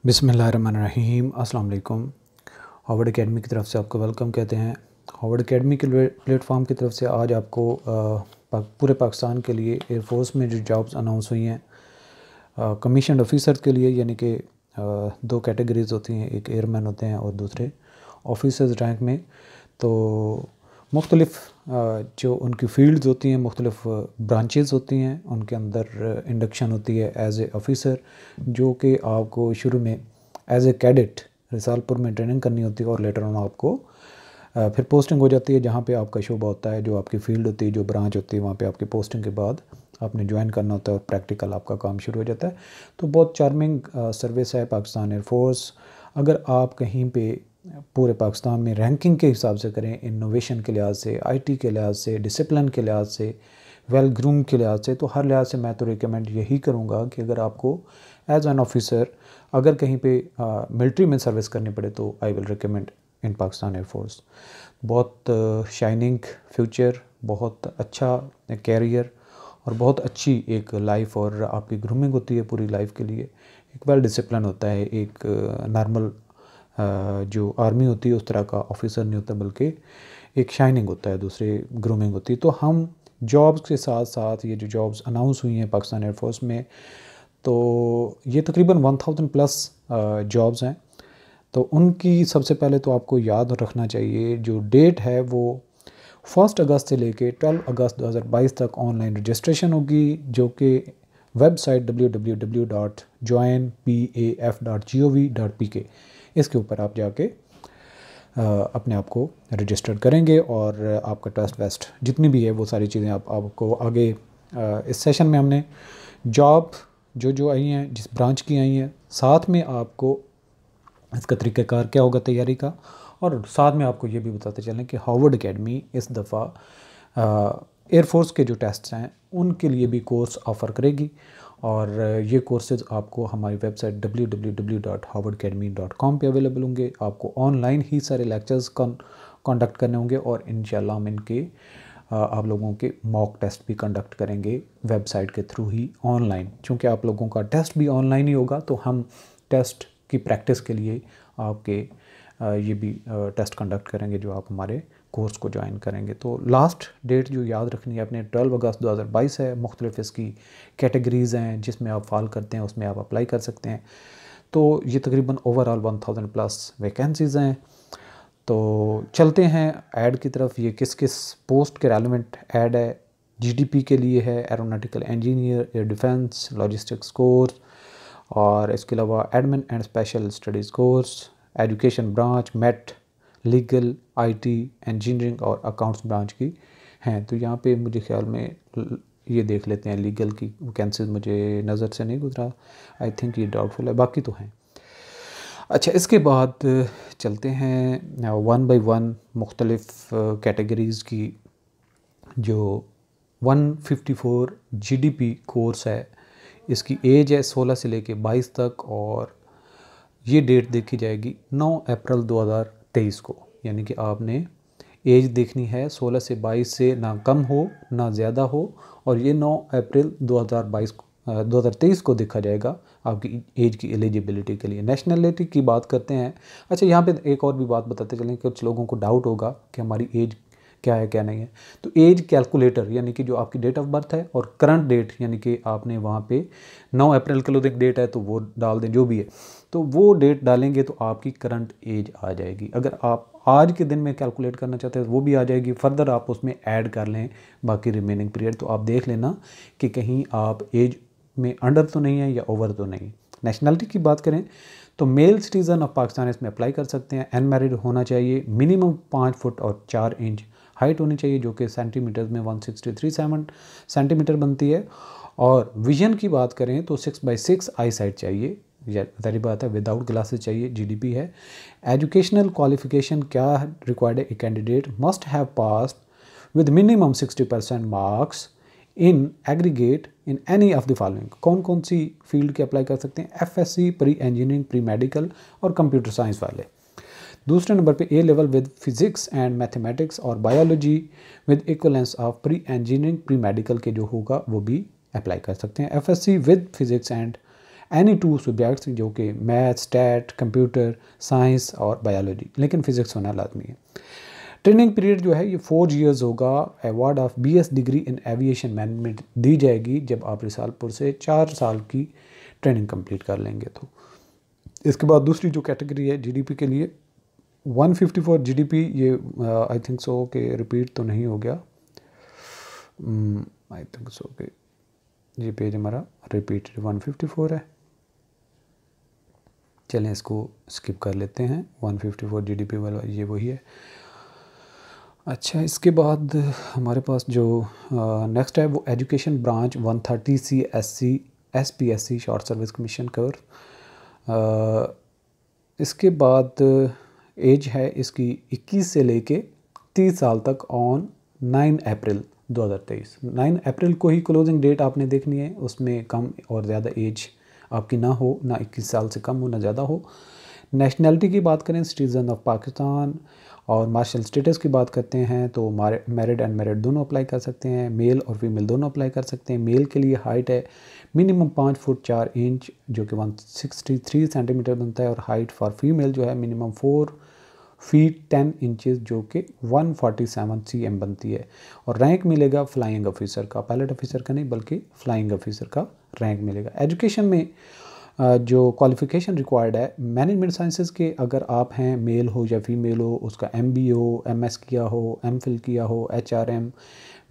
बिस्मिल्लाहिर्रहमानिर्रहीम अस्सलाम वालेकुम। हार्वर्ड एकेडमी की तरफ से आपको वेलकम कहते हैं। हार्वर्ड एकेडमी के प्लेटफॉर्म की तरफ से आज आपको पूरे पाकिस्तान के लिए एयरफोर्स में जो जॉब्स अनाउंस हुई हैं कमीशन ऑफिसर के लिए, यानी कि दो कैटेगरीज होती हैं, एक एयरमैन होते हैं और दूसरे ऑफिसर्स रैंक में। तो मुख्तलिफ़ जो उनकी फील्ड्स होती हैं, मुख्तलिफ़ ब्रांचेस होती हैं, उनके अंदर इंडक्शन होती है एज ए ऑफ़िसर, जो कि आपको शुरू में एज ए कैडेट रिसालपुर में ट्रेनिंग करनी होती है और लेटर ऑन आपको फिर पोस्टिंग हो जाती है जहाँ पे आपका शोबा होता है, जो आपकी फ़ील्ड होती है, जो ब्रांच होती है, वहाँ पे आपकी पोस्टिंग के बाद आपने ज्वाइन करना होता है और प्रैक्टिकल आपका काम शुरू हो जाता है। तो बहुत चार्मिंग सर्विस है पाकिस्तान एयरफोर्स। अगर आप कहीं पे पूरे पाकिस्तान में रैंकिंग के हिसाब से करें, इनोवेशन के लिहाज से, आईटी के लिहाज से, डिसिप्लिन के लिहाज से, वेल ग्रूम के लिहाज से, तो हर लिहाज से मैं तो रिकमेंड यही करूँगा कि अगर आपको एज एन ऑफिसर अगर कहीं पे मिलिट्री में सर्विस करनी पड़े तो I will recommend in Pakistan air force. बहुत शाइनिंग फ्यूचर, बहुत अच्छा कैरियर और बहुत अच्छी एक लाइफ, और आपकी ग्रूमिंग होती है पूरी लाइफ के लिए। एक वेल डिसिप्लिन होता है, एक नॉर्मल जो आर्मी होती है उस तरह का ऑफिसर नहीं होता, बल्कि एक शाइनिंग होता है, दूसरे ग्रूमिंग होती है। तो हम जॉब्स के साथ साथ ये जो जॉब्स अनाउंस हुई हैं पाकिस्तान एयरफोर्स में, तो ये तकरीबन 1000 प्लस जॉब्स हैं। तो उनकी सबसे पहले तो आपको याद रखना चाहिए, जो डेट है वो 1 अगस्त से लेके 12 अगस्त 2022 तक ऑनलाइन रजिस्ट्रेशन होगी, जो कि वेबसाइट www.joinpaf.gov.pk इसके ऊपर आप जाके अपने आप को रजिस्टर्ड करेंगे और आपका टेस्ट वेस्ट जितनी भी है वो सारी चीज़ें आपको आगे इस सेशन में हमने जॉब जो आई हैं, जिस ब्रांच की आई हैं, साथ में आपको इसका तरीक़ाकार क्या होगा तैयारी का, और साथ में आपको ये भी बताते चलें कि हार्वर्ड एकेडमी इस दफ़ा एयरफोर्स के जो टेस्ट हैं उनके लिए भी कोर्स ऑफ़र करेगी। और ये कोर्सेज़ आपको हमारी वेबसाइट www.harvardacademy.com पे अवेलेबल होंगे। आपको ऑनलाइन ही सारे लेक्चर्स कंडक्ट करने होंगे और इंशाल्लाह हम इनके आप लोगों के मॉक टेस्ट भी कंडक्ट करेंगे वेबसाइट के थ्रू ही ऑनलाइन। चूँकि आप लोगों का टेस्ट भी ऑनलाइन ही होगा, तो हम टेस्ट की प्रैक्टिस के लिए आपके ये भी टेस्ट कंडक्ट करेंगे जो आप हमारे कोर्स को ज्वाइन करेंगे। तो लास्ट डेट जो याद रखनी है अपने 12 अगस्त 2022 है। मुख्तलिफ इसकी कैटेगरीज़ हैं जिसमें आप फॉल करते हैं, उसमें आप अप्लाई कर सकते हैं। तो ये तकरीबन ओवरऑल 1000 प्लस वैकेंसीज़ हैं। तो चलते हैं ऐड की तरफ। ये किस किस पोस्ट के रेलेवेंट ऐड है। जीडीपी के लिए है, aeronautical engineer, air defence, logistics course, और इसके अलावा admin and special studies course, education branch, met, legal, IT, engineering और अकाउंट्स ब्रांच की हैं। तो यहाँ पे मुझे ख्याल में ये देख लेते हैं, लीगल की वैकेंसीज मुझे नज़र से नहीं गुजरा, आई थिंक ये डाउटफुल है, बाकी तो हैं। अच्छा, इसके बाद चलते हैं वन बाय वन मुख्तलिफ़ कैटेगरीज़ की। जो 154 जीडीपी कोर्स है, इसकी एज है 16 से लेके 22 तक, और ये डेट देखी जाएगी 9 अप्रैल 2023 को। यानी कि आपने एज देखनी है 16 से 22 से ना कम हो ना ज़्यादा हो, और ये 9 अप्रैल 2023 को देखा जाएगा आपकी एज की एलिजिबिलिटी के लिए। नेशनलिटी की बात करते हैं। अच्छा, यहाँ पे एक और भी बात बताते चलें, कुछ लोगों को डाउट होगा कि हमारी एज क्या है क्या नहीं है। तो एज कैलकुलेटर, यानी कि जो आपकी डेट ऑफ बर्थ है और करंट डेट, यानी कि आपने वहाँ पे 9 अप्रैल के लोग डेट है तो वो डाल दें, जो भी है, तो वो डेट डालेंगे तो आपकी करंट एज आ जाएगी। अगर आप आज के दिन में कैलकुलेट करना चाहते हैं वो भी आ जाएगी। फर्दर आप उसमें ऐड कर लें बाकी रिमेनिंग पीरियड, तो आप देख लेना कि कहीं आप एज में अंडर तो नहीं है या ओवर तो नहीं। नेशनलिटी की बात करें तो मेल सिटीज़न ऑफ पाकिस्तान इसमें अप्लाई कर सकते हैं। अनमैरिड होना चाहिए, मिनिमम 5 फुट और 4 इंच हाइट होनी चाहिए, जो कि सेंटीमीटर में 163 सेंटीमीटर बनती है। और विजन की बात करें तो 6/6 आई साइट चाहिए, जारी बात है, विदाउट ग्लासेस चाहिए। जीडीपी है। एजुकेशनल क्वालिफिकेशन क्या रिक्वायर्ड है, a candidate must have passed with minimum 60% marks in aggregate in any of the following. कौन कौन सी फील्ड के अप्लाई कर सकते हैं? FSC, pre engineering, pre medical और कंप्यूटर साइंस वाले। दूसरे नंबर पे A level with physics and mathematics और biology with equivalence of pre engineering, pre medical के जो होगा वो भी अप्लाई कर सकते हैं। FSc with physics and any 2 subjects जो कि मैथ, स्टैट, कंप्यूटर साइंस और बायोलॉजी, लेकिन फ़िज़िक्स होना लाजमी है। ट्रेनिंग पीरियड जो है ये 4 इयर्स होगा। Award of BS degree in aviation management दी जाएगी जब आप रिसालपुर से 4 साल की ट्रेनिंग कंप्लीट कर लेंगे। तो इसके बाद दूसरी जो कैटेगरी है GDP के लिए 154 GDP, ये आई थिंक सो कि रिपीट तो नहीं हो गया, आई थिंक सो कि ये पेज हमारा रिपीटेड 154 है। चलें इसको स्किप कर लेते हैं, 154 GDP वाला ये वही है। अच्छा, इसके बाद हमारे पास जो नेक्स्ट है वो education branch 130C SC SPSC short service commission course. इसके बाद एज है इसकी 21 से लेके 30 साल तक ऑन 9 अप्रैल 2023। 9 अप्रैल को ही क्लोजिंग डेट आपने देखनी है, उसमें कम और ज़्यादा एज आपकी ना हो, ना 21 साल से कम हो ना ज़्यादा हो। नेशनैलिटी की बात करें सिटीज़न ऑफ पाकिस्तान, और मार्शल स्टेटस की बात करते हैं तो मैरिड अनमैरिड दोनों अप्लाई कर सकते हैं, मेल और फीमेल दोनों अप्लाई कर सकते हैं। मेल के लिए हाइट है मिनिमम 5 फुट 4 इंच जो कि 163 सेंटीमीटर बनता है, और हाइट फॉर फीमेल जो है मिनिमम 4 फीट 10 इंचज़ जो कि 147 cm बनती है। और रैंक मिलेगा फ्लाइंग ऑफिसर का, पायलट ऑफिसर का नहीं बल्कि फ्लाइंग ऑफिसर का रैंक मिलेगा। एजुकेशन में जो क्वालिफ़िकेशन रिक्वायर्ड है मैनेजमेंट साइंसेज के, अगर आप हैं मेल हो या फीमेल हो, उसका MBA हो, MS किया हो, MPhil किया हो, HRM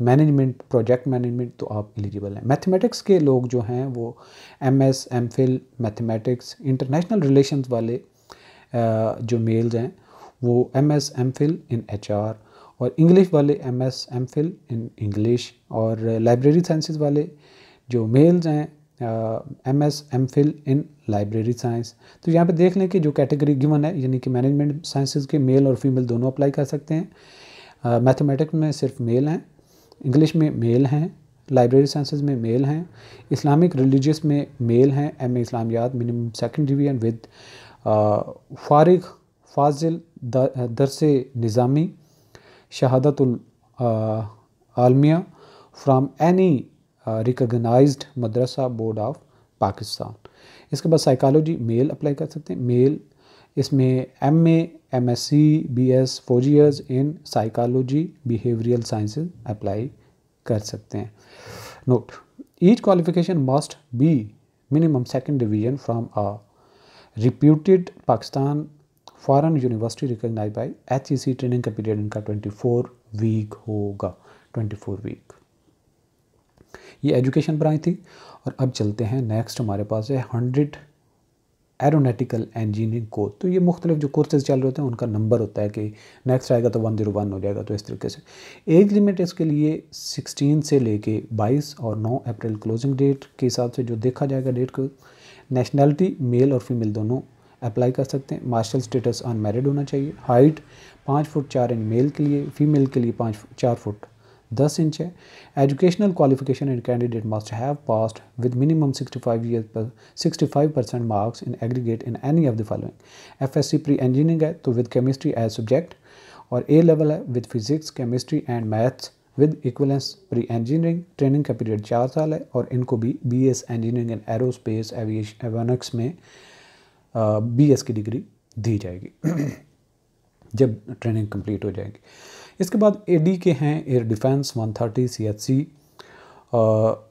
मैनेजमेंट, प्रोजेक्ट मैनेजमेंट, तो आप एलिजिबल हैं। मैथमेटिक्स के लोग जो हैं वो MS MPhil mathematics, international relations वाले जो मेल्स हैं वो MS MPhil इन HR, और इंग्लिश वाले MS MPhil इन इंग्लिश, और लाइब्रेरी साइंसेज वाले जो मेल्स हैं MS MPhil इन लाइब्रेरी साइंस। तो यहाँ पे देख लें कि जो कैटेगरी गिवन है यानी कि मैनेजमेंट साइंसेज के मेल और फीमेल दोनों अप्लाई कर सकते हैं। मैथमेटिक्स में सिर्फ मेल हैं, इंग्लिश में मेल हैं, लाइब्रेरी साइंसेज में मेल हैं, इस्लामिक रिलीजियस में मेल हैं, MA इस्लामियात मिनिमम 2nd डिवीजन विद फारिग फाजिल दरसे निज़ामी शहादतुल आलमिया फ्राम एनी रिकॉग्नाइज्ड मदरसा बोर्ड ऑफ पाकिस्तान। इसके बाद साइकोलॉजी मेल अप्लाई कर सकते हैं, मेल इसमें MA MSc BS 4 years in psychology behavioural sciences apply कर सकते हैं। Note, each qualification must be minimum 2nd division from a reputed Pakistan foreign university recognised by HEC। Training का पीरियड इनका 24 week होगा, 24 वीक। ये एजुकेशन ब्रांच थी। और अब चलते हैं नेक्स्ट, हमारे पास है 100 एरोनॉटिकल इंजीनियरिंग कोर्स। तो ये मुख्तलिफ जो कोर्सेज चल रहे होते हैं उनका नंबर होता है कि नेक्स्ट आएगा तो 101 हो जाएगा। तो इस तरीके से एज लिमिट इसके लिए 16 से लेके 22 और 9 अप्रैल क्लोजिंग डेट के हिसाब से जो देखा जाएगा डेट को। नेशनैलिटी मेल और फीमेल दोनों अप्लाई कर सकते हैं। मार्शल स्टेटस अनमैरिड होना चाहिए। हाइट 5 फुट 4 इंच मेल के लिए, फीमेल के लिए 4 फुट 10 इंच है। Educational qualification and candidate must have passed with minimum 65% marks in aggregate in any of the following. FSc pre engineering है तो विद केमिस्ट्री एज सब्जेक्ट, और A level है with physics chemistry and maths with equivalence pre engineering. Training का period 4 साल है, और इनको भी BS engineering in aerospace avionics में BS की डिग्री दी जाएगी जब ट्रेनिंग कंप्लीट हो जाएगी। इसके बाद AD के हैं एयर डिफेंस 130 CHC।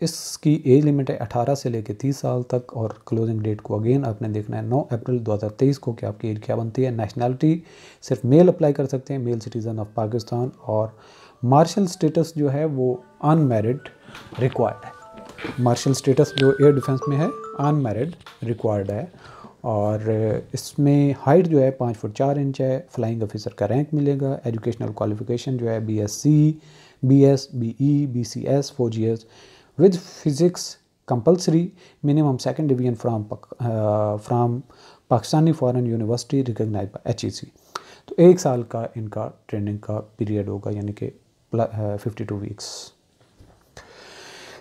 इसकी एज लिमिट है 18 से लेकर 30 साल तक, और क्लोजिंग डेट को अगेन आपने देखना है 9 अप्रैल 2023 को कि आपकी एज क्या बनती है। नेशनैलिटी सिर्फ मेल अप्लाई कर सकते हैं, मेल सिटीज़न ऑफ पाकिस्तान, और मार्शल स्टेटस जो है वो अनमैरिड रिक्वायर्ड है। मार्शल स्टेटस जो एयर डिफेंस में है अनमैरिड रिक्वायर्ड है, और इसमें हाइट जो है 5 फुट 4 इंच है। फ्लाइंग ऑफिसर का रैंक मिलेगा। एजुकेशनल क्वालिफिकेशन जो है BSc BS BE BCS 4 years with physics compulsory, minimum 2nd division from Pakistani foreign university recognised by HEC। तो 1 साल का इनका ट्रेनिंग का पीरियड होगा, यानी कि 52 वीक्स।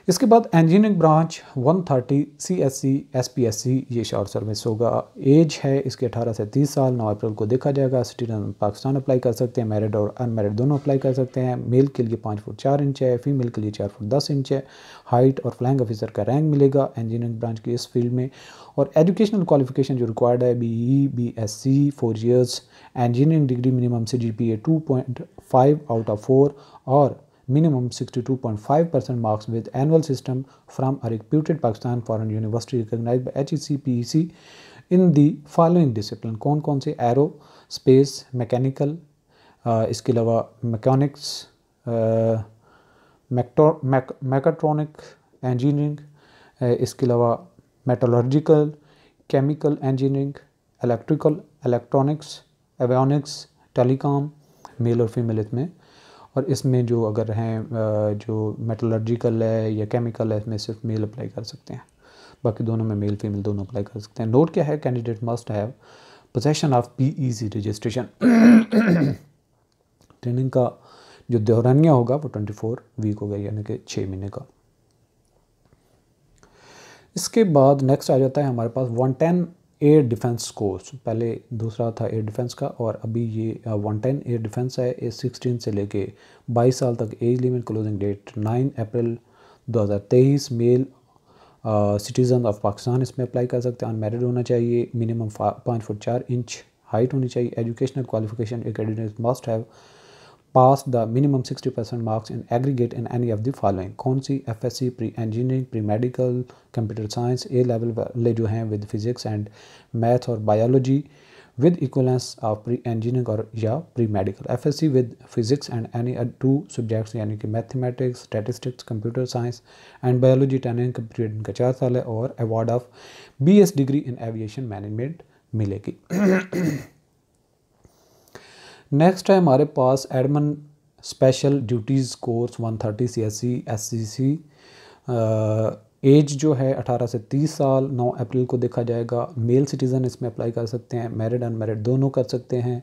इसके बाद इंजीनियरिंग ब्रांच 130 CSC SPSC ये शॉर्ट सर्विस होगा। एज है इसके 18 से 30 साल, 9 अप्रैल को देखा जाएगा। सिटीजन पाकिस्तान अप्लाई कर सकते हैं, मैरिड और अनमैरिड दोनों अप्लाई कर सकते हैं। मेल के लिए 5 फुट 4 इंच है, फीमेल के लिए 4 फुट 10 इंच है। हाइट और फ्लैंक ऑफिसर का रैंक मिलेगा इंजीनियरिंग ब्रांच की इस फील्ड में। और एजुकेशनल क्वालिफिकेशन जो रिक्वायर्ड है BE BSc 4 years, engineering degree minimum CGPA 2.5 out of 4 और minimum 62.5% marks with annual system from a reputed Pakistan foreign university recognized by HEC PEC in the following discipline। कौन कौन से? Arrow space mechanical, इसके अलावा mechanics, मैकाट्रॉनिक engineering, इसके अलावा metallurgical, chemical engineering, electrical, electronics, avionics, telecom, male और female इसमें। और इसमें जो अगर हैं जो मेटलर्जिकल है या केमिकल है, इसमें सिर्फ मेल अप्लाई कर सकते हैं, बाकी दोनों में मेल फीमेल दोनों अप्लाई कर सकते हैं। नोट क्या है? Candidate must have possession of PEC registration. Training का जो दौरानिया होगा वो 24 वीक होगा, यानी कि 6 महीने का। इसके बाद नेक्स्ट आ जाता है हमारे पास 110 एयर डिफेंस कोर्स। पहले दूसरा था एयर डिफेंस का और अभी ये 110 एयर डिफेंस है। ये 16 से लेके 22 साल तक age limit, closing date 9 April 2023। Male citizen of Pakistan इसमें अप्लाई कर सकते हैं। अनमैरिड होना चाहिए, मिनिमम 5 फुट 4 इंच हाइट होनी चाहिए। Educational qualification candidate must have pass the minimum 60% marks in aggregate in any of the following. कौन सी? FSC pre engineering, pre medical, computer science, A level वाले जो हैं विद फिजिक्स एंड मैथ और biology with equivalence of pre engineering और या pre medical. FSC with physics and any 2 subjects यानी कि mathematics, statistics, computer science and biology. Training का period इनका 4 साल है और award of BS degree in aviation management मिलेगी। नेक्स्ट है हमारे पास admin special duties course 130 CSC SCC। Age जो है 18 से 30 साल, 9 अप्रैल को देखा जाएगा। मेल सिटीज़न इसमें अप्लाई कर सकते हैं, मैरिड अनमैरिड दोनों कर सकते हैं।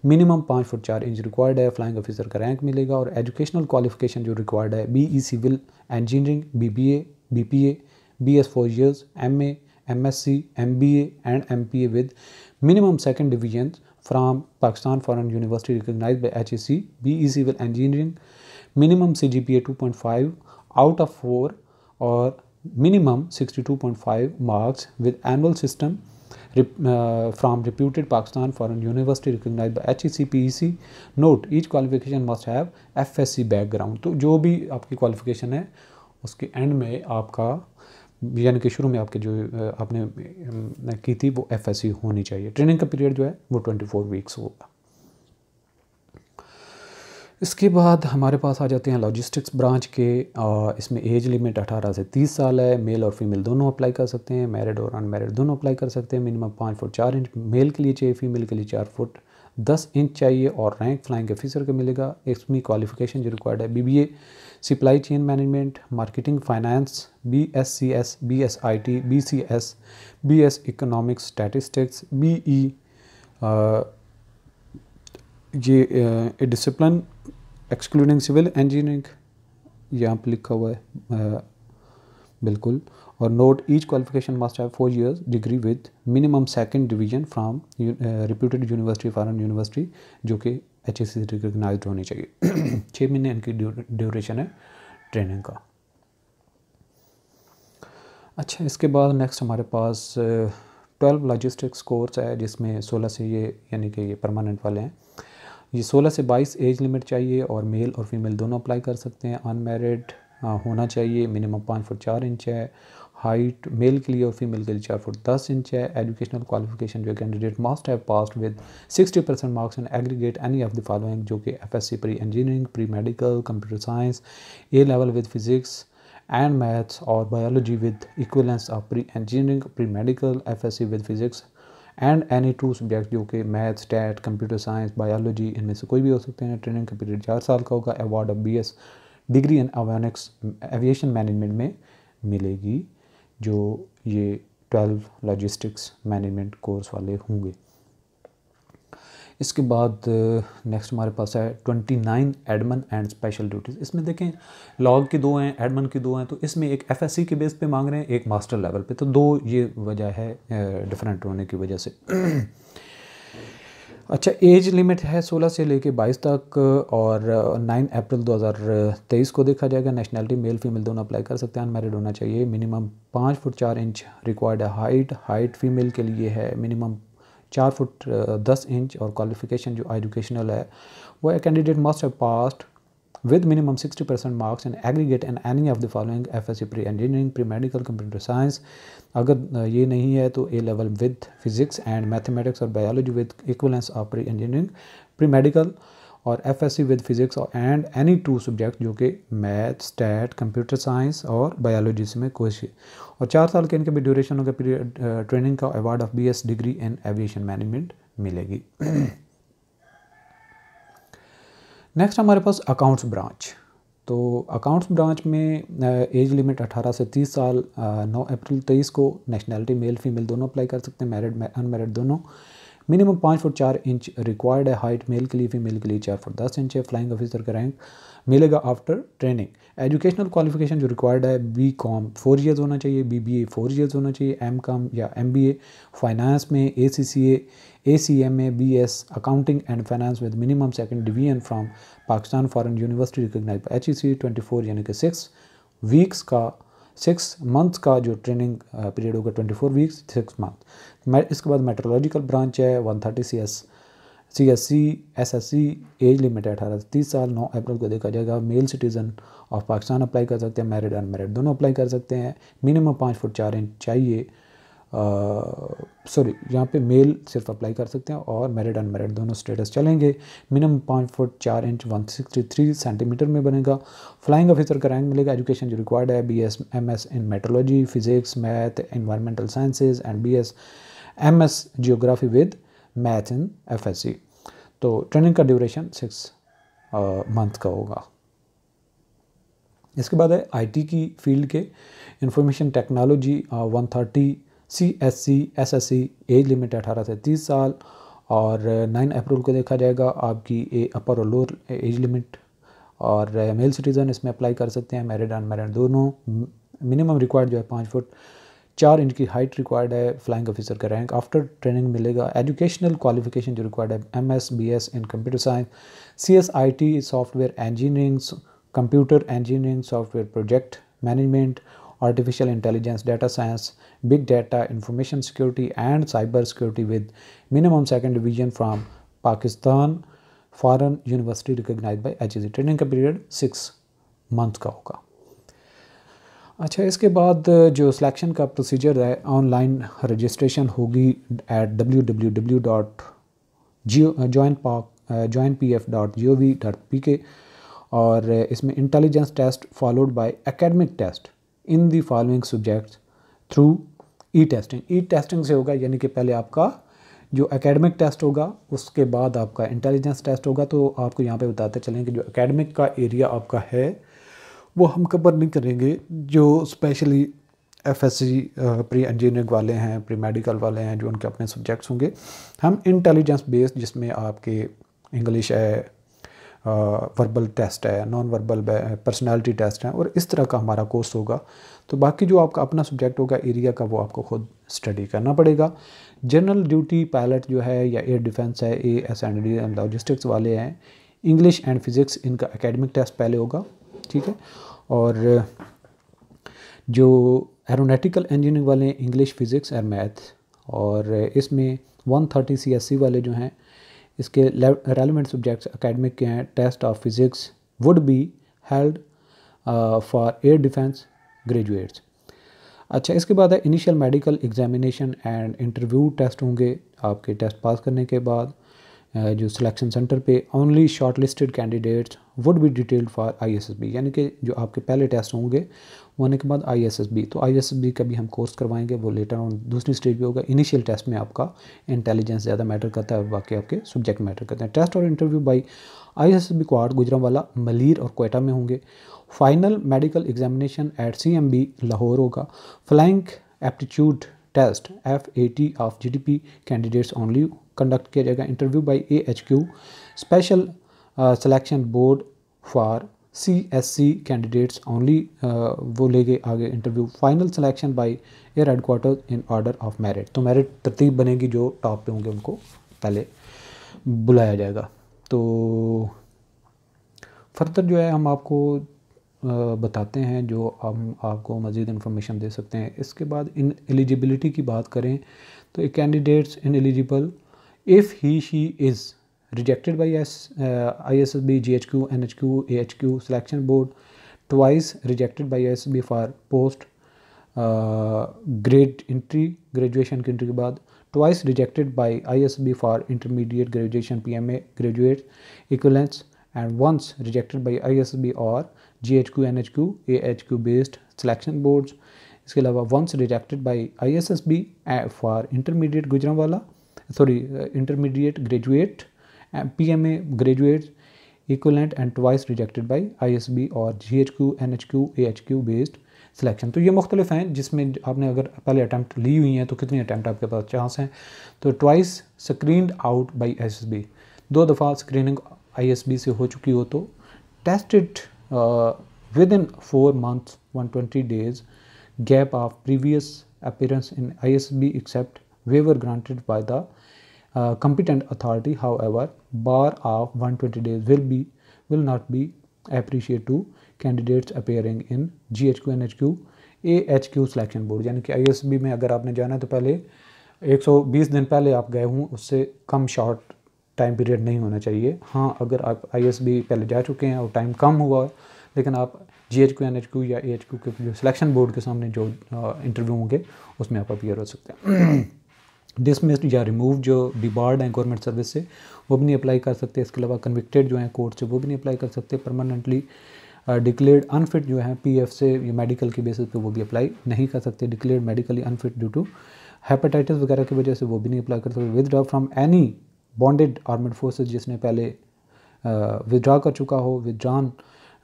मिनिमम 5 फुट 4 इंच रिक्वायर्ड है। फ्लाइंग ऑफिसर का रैंक मिलेगा। और एजुकेशनल क्वालिफिकेशन जो रिक्वायर्ड है BE civil engineering, BBA BPA BS 4 years, MA MSc MBA and MPA with minimum second division from Pakistan Foreign University recognized by HEC, BE Civil Engineering, minimum CGPA 2.5 out of 4 or minimum 62.5 marks with annual system from reputed Pakistan Foreign University recognized by HEC PEC। Note each qualification must have FSC background। तो जो भी आपकी qualification है उसके and में आपका यानी कि शुरू में आपके जो आपने की थी वो FSC होनी चाहिए। ट्रेनिंग का पीरियड जो है वो 24 वीक्स होगा। इसके बाद हमारे पास आ जाते हैं लॉजिस्टिक्स ब्रांच के। इसमें एज लिमिट 18 से 30 साल है। मेल और फीमेल दोनों अप्लाई कर सकते हैं, मैरिड और अनमैरिड दोनों अप्लाई कर सकते हैं। मिनिमम 5 फुट 4 इंच मेल के लिए चाहिए, फीमेल के लिए 4 फुट 10 इंच चाहिए। और रैंक फ्लाइंग ऑफिसर का मिलेगा। इसमें क्वालिफिकेशन जो रिक्वायर्ड है BBA supply chain management, marketing finance, BSCS BSIT BCS BS economics statistics, BE ये डिसिप्लिन एक्सक्लूडिंग सिविल इंजीनियरिंग यहाँ पर लिखा हुआ है बिल्कुल। और note each qualification must have 4 years degree with minimum second division from reputed university foreign university जो कि HEC से रिकग्नाइज्ड होनी चाहिए। 6 महीने इनकी ड्यूरेशन है ट्रेनिंग का। अच्छा, इसके बाद नेक्स्ट हमारे पास 12 लॉजिस्टिक्स कोर्स है जिसमें 16 से ये यानी कि ये परमानेंट वाले हैं। ये 16 से 22 एज लिमिट चाहिए और मेल और फीमेल दोनों अप्लाई कर सकते हैं। अनमैरिड होना चाहिए। मिनिमम 5 फुट 4 इंच है। हाइट मेल के लिए और फीमेल के लिए 4 फुट 10 इंच है। एजुकेशनल क्वालिफिकेशन जो candidate must have passed with 60% marks in aggregate any of the following जो कि FSC pre engineering, pre medical, computer science, A level with physics and maths और biology with equivalence of pre engineering, pre medical, FSC with physics and any 2 subject जो कि math, stat, computer science, biology इनमें से कोई भी हो सकते हैं। ट्रेनिंग का पीरियड 4 साल का होगा। Award of BS degree in aviation management में मिलेगी जो ये 12 लॉजिस्टिक्स मैनेजमेंट कोर्स वाले होंगे। इसके बाद नेक्स्ट हमारे पास है 29 एडमन एंड स्पेशल ड्यूटीज़। इसमें देखें लॉग की 2 हैं, एडमन की 2 हैं, तो इसमें एक एफएससी के बेस पे मांग रहे हैं, एक मास्टर लेवल पे, तो 2 ये वजह है डिफरेंट होने की वजह से। अच्छा, एज लिमिट है 16 से लेके 22 तक और 9 अप्रैल 2023 को देखा जाएगा। नेशनैलिटी मेल फीमेल दोनों अप्लाई कर सकते हैं। अनमैरिड होना चाहिए। मिनिमम 5 फुट 4 इंच रिक्वायर्ड है। हाइट फीमेल के लिए है मिनिमम 4 फुट 10 इंच और क्वालिफिकेशन जो एजुकेशनल है वो है candidate must have passed with minimum 60% marks in aggregate and any of the following FSC pre-engineering, pre-medical, computer science। अगर ये नहीं है तो A level with physics and mathematics और biology with equivalence of pre-engineering, pre-medical और FSC with physics and any 2 subject जो कि math, stat, computer science और बायोलॉजी से में कोई और 4 साल के इनके भी ड्यूरेशन होगा। पीरियड ट्रेनिंग का award of BS degree in aviation management मिलेगी। नेक्स्ट हमारे पास अकाउंट्स ब्रांच। तो अकाउंट्स ब्रांच में एज लिमिट 18 से 30 साल, 9 अप्रैल 23 को। नेशनैलिटी मेल फीमेल दोनों अप्लाई कर सकते हैं, मैरिड अनमैरिड दोनों। मिनिमम 5 फुट 4 इंच रिक्वायर्ड है। हाइट मेल के लिए, फीमेल के लिए 4 फुट 10 इंच है। फ्लाइंग ऑफिसर का रैंक मिलेगा आफ्टर ट्रेनिंग। एजुकेशनल क्वालिफिकेशन जो रिक्वायर्ड है BCom 4 ईयर्स होना चाहिए, BBA 4 ईयर्स होना चाहिए, MCom या MBA फाइनेंस में, ACCA ACMA BS accounting and finance with minimum second division from Pakistan foreign university recognise by HEC 24 यानी कि 6 वीक्स का 6 मंथ्स का जो ट्रेनिंग पीरियड होगा 24 वीक्स 6 मंथ। इसके बाद मेट्रोलॉजिकल ब्रांच है 130 CSC SSC। एज लिमिट है 18 से 30 साल। 9 अप्रैल को देखा जाएगा। Male citizen of Pakistan apply कर सकते हैं, मैरिड अनमैरिड दोनों अप्लाई कर सकते हैं। मिनिमम 5 फुट 4 इंच चाहिए। सॉरी, यहाँ पे मेल सिर्फ अप्लाई कर सकते हैं और मैरिड अनमैरिड दोनों स्टेटस चलेंगे। मिनिमम 5 फुट 4 इंच 163 सेंटीमीटर में बनेगा। फ्लाइंग ऑफिसर का रैंक मिलेगा। एजुकेशन जो रिक्वायर्ड है BS MS in metrology, physics, math, environmental sciences and BS MS geography with math in FSC। तो ट्रेनिंग का ड्यूरेशन 6 मंथ का होगा। इसके बाद है IT की फील्ड के information technology 130 CSC SSC। Age limit 18 से 30 साल और 9 अप्रैल को देखा जाएगा। आपकी अपर और लोअर एज लिमिट और मेल सिटीज़न इसमें अप्लाई कर सकते हैं, मैरिड अनमैरिड दोनों। मिनिमम रिक्वायर्ड जो है 5 फुट 4 इंच की हाइट रिक्वायर्ड है। फ्लाइंग ऑफिसर का रैंक आफ्टर ट्रेनिंग मिलेगा। एजुकेशनल क्वालिफिकेशन जो रिक्वायर्ड है MS BS in computer science, CSIT software engineering, computer engineering, software project management, artificial intelligence, data science, big data, information security and cyber security with minimum second division from Pakistan foreign university recognise by HEC। Training का period 6 month का होगा। अच्छा, इसके बाद जो selection का procedure है, online registration होगी एट www.joinpf.gov.pk और इसमें intelligence test followed by academic test in the following subjects through testing. Testing से होगा, यानी कि पहले आपका जो एकेडमिक टेस्ट होगा उसके बाद आपका इंटेलिजेंस टेस्ट होगा। तो आपको यहाँ पे बताते चलें कि जो एकेडमिक का एरिया आपका है वो हम कवर नहीं करेंगे। जो स्पेशली FSC प्री इंजीनियरिंग वाले हैं, प्री मेडिकल वाले हैं, जो उनके अपने सब्जेक्ट्स होंगे, हम इंटेलिजेंस बेस्ड जिसमें आपके इंग्लिश है, वर्बल टेस्ट है, नॉन वर्बल पर्सनालिटी टेस्ट है और इस तरह का हमारा कोर्स होगा। तो बाकी जो आपका अपना सब्जेक्ट होगा एरिया का वो आपको खुद स्टडी करना पड़ेगा। जनरल ड्यूटी पायलट जो है या एयर डिफेंस है, ASND एंड लॉजिस्टिक्स वाले हैं, इंग्लिश एंड फिज़िक्स इनका एकेडमिक टेस्ट पहले होगा, ठीक है। और जो एरोनॉटिकल इंजीनियरिंग वाले हैं, इंग्लिश फिज़िक्स और मैथ, और इसमें 130 CSC वाले जो हैं इसके रेलेवेंट सब्जेक्ट्स एकेडमिक के हैं। Test of physics would be held for air defence graduates. अच्छा, इसके बाद है initial medical examination and interview test होंगे। आपके टेस्ट पास करने के बाद जो सिलेक्शन सेंटर पे only shortlisted candidates would be detailed for ISSB, यानी कि जो आपके पहले टेस्ट होंगे होने के बाद ISSB, तो ISSB का भी हम कोर्स करवाएंगे, वो लेटर ऑन दूसरी स्टेज पे होगा। इनिशियल टेस्ट में आपका इंटेलिजेंस ज़्यादा मैटर करता है और बाकी आपके सब्जेक्ट मैटर करते हैं। टेस्ट और इंटरव्यू बाई ISSB क्वाड गुजरांवाला, मलीर और क्वेटा में होंगे। Final medical examination at CMB Lahore होगा। Flying aptitude test FAT of GDP candidates only conduct किया जाएगा। Interview by AHQ special selection board for CSC candidates only, वो लेके आगे interview. Final selection by air headquarter in order of merit, तो merit तरतीब बनेगी, जो टॉप पे होंगे उनको पहले बुलाया जाएगा। तो फर्दर जो है हम आपको बताते हैं, जो हम आपको मज़ीद इन्फॉर्मेशन दे सकते हैं। इसके बाद इन एलिजिबिलिटी की बात करें तो a candidates ineligible if he she is rejected by ISSB, GHQ, NHQ, AHQ selection board, twice rejected by ISSB for post grade entry, graduation की entry के बाद, twice rejected by ISSB for intermediate graduation PMA graduate equivalents, and once rejected by ISSB or GHQ, NHQ, AHQ based selection boards। इसके अलावा once rejected by ISSB for intermediate Gujranwala intermediate graduate PMA graduates equivalent and twice rejected by ISB or GHQ, NHQ, AHQ based selection. तो ये मुख्तलिफ हैं जिसमें आपने अगर पहले अटैम्प्ट ली हुई हैं तो कितनी अटैम्प्ट आपके पास चांस हैं। तो twice screened out by ISSB, 2 दफ़ा स्क्रीनिंग ISB से हो चुकी हो तो tested with in 4 months 120 days gap of previous appearance in ISB except waiver granted by the competent authority, however bar of 120 days will not be appreciated to candidates appearing in GHQ, NHQ, AHQ selection board। यानी कि ISB में अगर आपने जाना है तो पहले 120 दिन पहले आप गए हों, उससे कम शॉर्ट टाइम पीरियड नहीं होना चाहिए। हाँ, अगर आप ISB पहले जा चुके हैं और टाइम कम हुआ लेकिन आप GHQ, NHQ या AHQ के जो सिलेक्शन बोर्ड के सामने जो इंटरव्यू होंगे उसमें आप अपीयर हो सकते हैं। डिसमिस्ड या रिमूव जो डिबार्ड हैं गवर्नमेंट सर्विस से वो भी नहीं अप्लाई कर सकते। इसके अलावा कन्विक्टेड जो हैं कोर्ट से वो भी नहीं अप्लाई कर सकते। परमानेंटली डिक्लेयर्ड अनफिट जो हैं PF से या मेडिकल की बेसिस पे वो भी अप्लाई नहीं कर सकते। Declared medically unfit due to hepatitis वगैरह की वजह से वो भी नहीं अप्लाई कर सकते। Withdraw from any bonded armed forces, जिसने पहले विदड्रॉ कर चुका हो, विदड्रॉन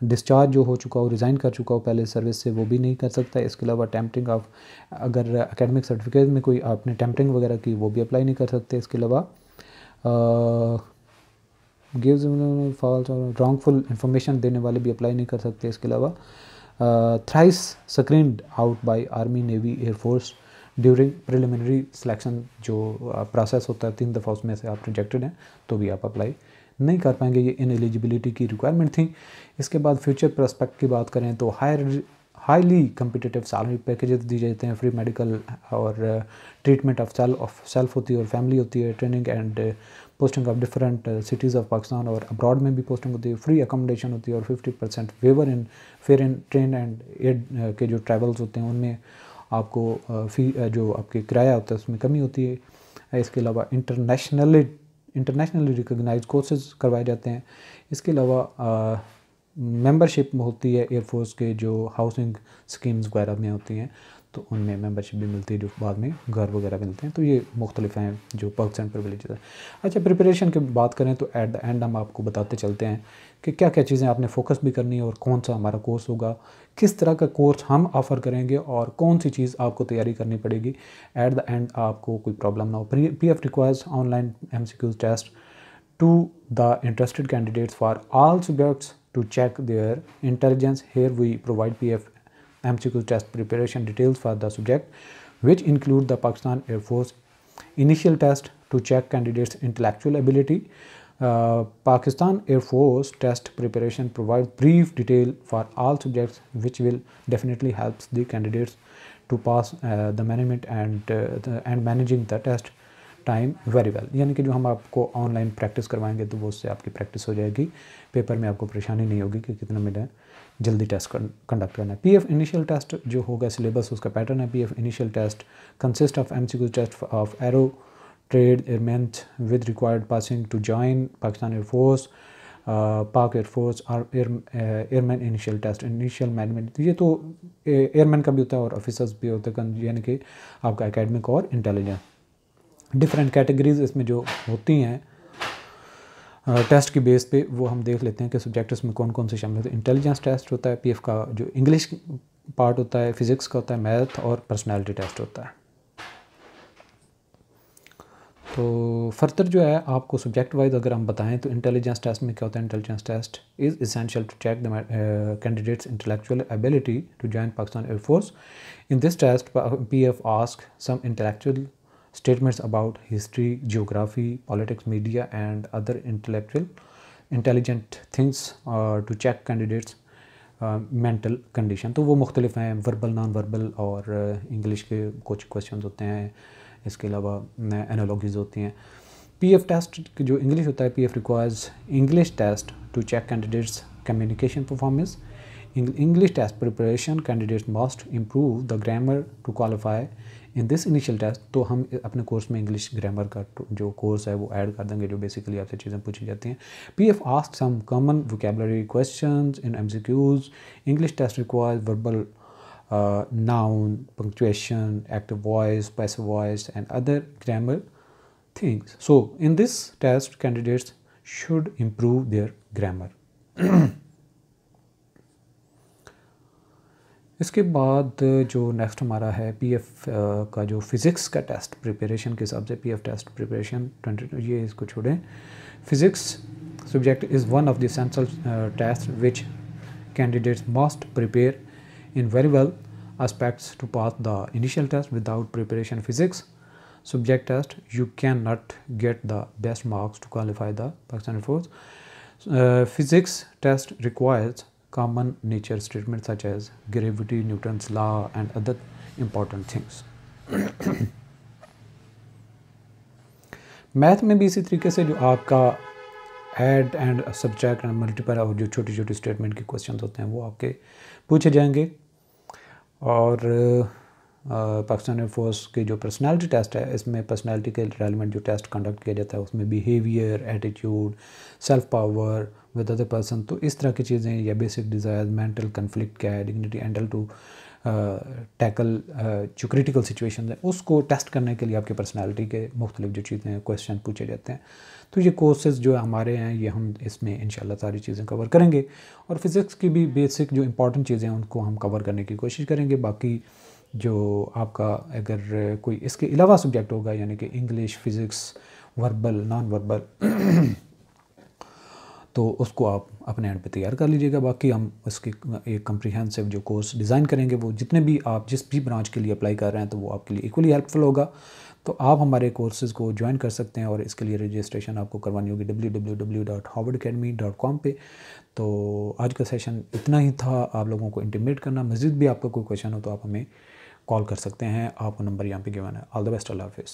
डिस्चार्ज जो हो चुका हो, रिज़ाइन कर चुका हो पहले सर्विस से, वो भी नहीं कर सकता। इसके अलावा टेम्पटिंग ऑफ, अगर एकेडमिक सर्टिफिकेट में कोई आपने टेम्पटिंग वगैरह की वो भी अप्लाई नहीं कर सकते। इसके अलावा गिव्स फॉल्स और रॉन्गफुल इंफॉर्मेशन देने वाले भी अप्लाई नहीं कर सकते। इसके अलावा thrice screened out by army, navy, air force during preliminary selection जो प्रोसेस होता है 3 दफ़ा उसमें से आप रिजेक्टेड हैं तो भी आप अप्लाई नहीं कर पाएंगे। ये इन एलिजिबिलिटी की रिक्वायरमेंट थी। इसके बाद फ्यूचर प्रोस्पेक्ट की बात करें तो हाईली कम्पिटिटिव सैलरी पैकेजेस दिए जाते हैं, फ्री मेडिकल और ट्रीटमेंट ऑफ सेल्फ होती है और फैमिली होती है, training and posting of different cities of Pakistan और अब्रॉड में भी पोस्टिंग होती है, फ्री अकोमोडेशन होती है और 50% waiver in fare in train and air के जो ट्रैवल्स होते हैं उनमें आपको फी जो आपके किराया होता है उसमें कमी होती है। इसके अलावा इंटरनेशनली रिकॉग्नाइज्ड कोर्सेज करवाए जाते हैं। इसके अलावा मेंबरशिप होती है एयरफोर्स के जो हाउसिंग स्कीम्स वगैरह में होती हैं तो उनमें मेंबरशिप भी मिलती है जो बाद में घर वगैरह मिलते हैं। तो ये मुख्तलिफ हैं जो पर्क्स एंड प्रिविलेजेस हैं। अच्छा, प्रिपरेशन की बात करें तो एट द एंड हम आपको बताते चलते हैं कि क्या क्या चीज़ें आपने फोकस भी करनी है और कौन सा हमारा कोर्स होगा, किस तरह का कोर्स हम ऑफ़र करेंगे और कौन सी चीज़ आपको तैयारी करनी पड़ेगी। एट द एंड आपको कोई प्रॉब्लम ना हो। PF requires online MCQ test to the interested candidates for all subjects to check their intelligence. Here we provide PF MCQ test preparation details for the subject, which include the Pakistan Air Force initial test to check candidates' intellectual ability. Pakistan Air Force test preparation provides brief detail for all subjects, which will definitely help the candidates to pass the management and managing the test time very well. यानी कि जो हम आपको online practice करवाएंगे तो वो उससे आपकी प्रैक्टिस हो जाएगी, पेपर में आपको परेशानी नहीं होगी कि कितना मिनट जल्दी टेस्ट कंडक्ट करना है। PF इनिशियल टेस्ट जो होगा सिलेबस उसका पैटर्न है। PF initial test consist of MCQ test of aero trade airman with required passing to join Pakistan air force, Pak air force और airman initial test, initial management. ये तो एयरमैन का भी होता है और ऑफिसर्स भी होते हैं, यानी कि आपका एकेडमिक और इंटेलिजेंस। डिफरेंट कैटेगरीज इसमें जो होती हैं टेस्ट की बेस पे वो हम देख लेते हैं कि सब्जेक्ट्स में कौन कौन से शामिल होते हैं। इंटेलिजेंस टेस्ट होता है PF का, जो इंग्लिश पार्ट होता है, फिज़िक्स का होता है, मैथ और पर्सनालिटी टेस्ट होता है। तो फर्दर जो है आपको सब्जेक्ट वाइज अगर हम बताएं तो इंटेलिजेंस टेस्ट में क्या होता है, intelligence test is essential to check the candidates intellectual ability to join Pakistan air force. In this test, PF asks some intellectual statements about history, geography, politics, media, and other intelligent things to check candidates mental condition. तो वो मुख्तलिफ हैं, verbal, non verbal और English के कुछ question होते हैं. इसके अलावा एनालॉजीज होती हैं. PF टेस्ट जो इंग्लिश होता है, PF requires English test to check candidates communication performance. In English test preparation, candidates must improve the grammar to qualify. In this initial test, तो हम अपने कोर्स में इंग्लिश ग्रामर का जो कोर्स है वो ऐड कर देंगे, जो बेसिकली आपसे चीज़ें पूछी जाती हैं. PF asks some common vocabulary questions in MCQs. English test requires verbal noun, punctuation, active voice, passive voice, and other grammar things. So in this test, candidates should improve their grammar. इसके बाद जो next हमारा है PF का जो physics का test preparation के हिसाब से PF टेस्ट प्रिपरेशन 20, ये इसको छोड़ें. Physics subject is one of the essential test which candidates must prepare in very well aspects to pass the initial test. Without preparation physics subject test, you cannot get the best marks to qualify the Pakistan Air Force. Physics test requires common nature statements such as gravity, Newton's law, and other important things. Math में भी इसी तरीके से जो आपका add and subtract and multiply और जो छोटी छोटी स्टेटमेंट के क्वेश्चन होते हैं वो आपके पूछे जाएंगे. और पाकिस्तान एयरफोर्स के जो पर्सनालिटी टेस्ट है, इसमें पर्सनालिटी के रेलिवेंट जो टेस्ट कंडक्ट किया जाता है उसमें behaviour, attitude, self power with other person, तो इस तरह की चीज़ें या बेसिक डिज़ायर, मेंटल कन्फ्लिक्ट क्या है, डिग्निटी, एंडल टू टैकल जो क्रिटिकल सिचुएशन है उसको टेस्ट करने के लिए आपके पर्सनालिटी के मुख्तलिफ जो चीज़ें क्वेश्चन पूछे जाते हैं. तो ये कोर्सेज़ जो हमारे हैं ये हम इसमें इंशाल्लाह सारी चीज़ें कवर करेंगे. और फिज़िक्स की भी बेसिक जो इंपॉर्टेंट चीज़ें हैं उनको हम कवर करने की कोशिश करेंगे. बाकी जो आपका अगर कोई इसके अलावा सब्जेक्ट होगा, यानी कि English, physics, verbal, non verbal तो उसको आप अपने एंड पे तैयार कर लीजिएगा. बाकी हम इसकी एक कम्प्रीहेंसिव जो कोर्स डिज़ाइन करेंगे वो जितने भी आप जिस भी ब्रांच के लिए अप्लाई कर रहे हैं तो वो आपके लिए इक्वली हेल्पफुल होगा. तो आप हमारे कोर्सेज़ को ज्वाइन कर सकते हैं और इसके लिए रजिस्ट्रेशन आपको करवानी होगी www.harvardacademy.com पे. तो आज का सेशन इतना ही था, आप लोगों को इंटीमेट करना. मज़ीद भी आपका कोई क्वेश्चन हो तो आप हमें कॉल कर सकते हैं. आपको नंबर यहाँ पे गिवन है. All the best. अल्लाह हाफ़िज़.